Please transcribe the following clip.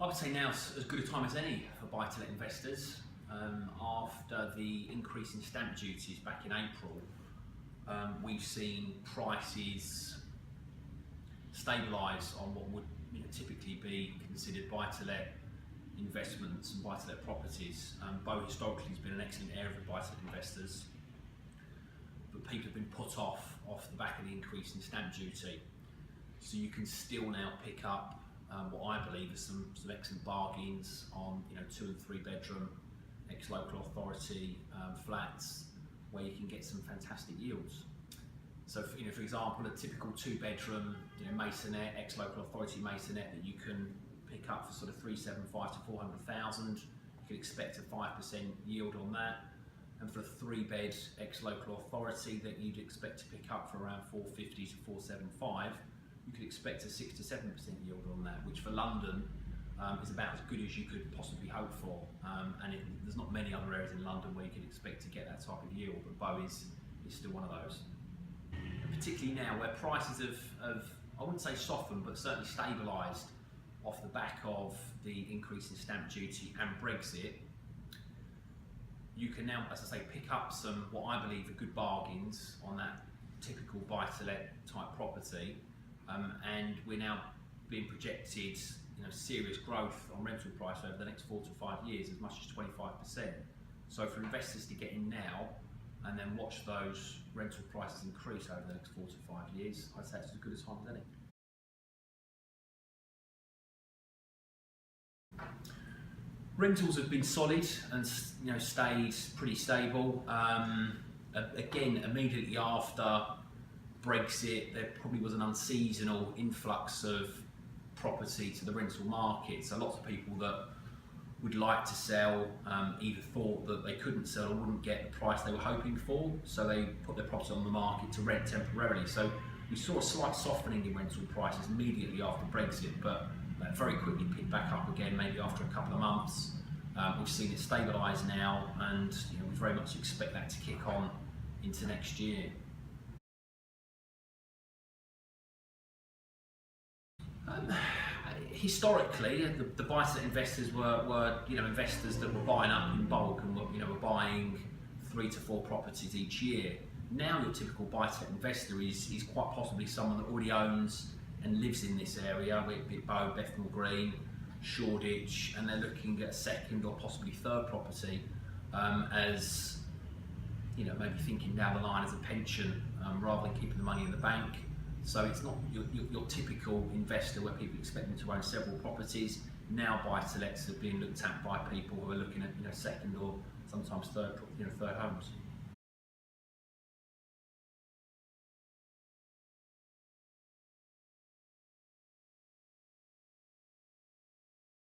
I would say now's as good a time as any for buy-to-let investors. After the increase in stamp duties back in April, we've seen prices stabilise on what would typically be considered buy-to-let investments and buy-to-let properties. Bow historically has been an excellent area for buy-to-let investors, but people have been put off the back of the increase in stamp duty. So you can still now pick up what I believe are some excellent bargains on 2 and 3 bedroom ex-local authority flats where you can get some fantastic yields. So for example, a typical 2 bedroom masonette, ex-local authority masonette that you can pick up for sort of 375 to 400,000, you can expect a 5% yield on that. And for a 3-bed ex-local authority that you'd expect to pick up for around 450 to 475, you could expect a 6 to 7% yield on that, which for London is about as good as you could possibly hope for. There's not many other areas in London where you could expect to get that type of yield, but Bow is still one of those. And particularly now, where prices have I wouldn't say softened, but certainly stabilised off the back of the increase in stamp duty and Brexit, you can now, as I say, pick up some what I believe are good bargains on that typical buy-to-let type property, and we're now being projected serious growth on rental price over the next 4 to 5 years, as much as 25%. So for investors to get in now and then watch those rental prices increase over the next 4 to 5 years, I'd say it's as good a time as any. Rentals have been solid and stayed pretty stable. Again, immediately after Brexit, there probably was an unseasonal influx of property to the rental market. So lots of people that would like to sell either thought that they couldn't sell or wouldn't get the price they were hoping for, so they put their property on the market to rent temporarily. So we saw a slight softening in rental prices immediately after Brexit, but that very quickly picked back up again, maybe after a couple of months. We've seen it stabilise now, and we very much expect that to kick on into next year. Historically, the buy-to-let investors were investors that were buying up in bulk and were buying 3 to 4 properties each year. Now your typical buy-to-let investor is quite possibly someone that already owns and lives in this area, be it Bow, Bethnal Green, Shoreditch, and they're looking at a second or possibly third property as maybe thinking down the line as a pension rather than keeping the money in the bank. So it's not your typical investor where people expect them to own several properties. Now buy-to-lets are being looked at by people who are looking at second or sometimes third homes.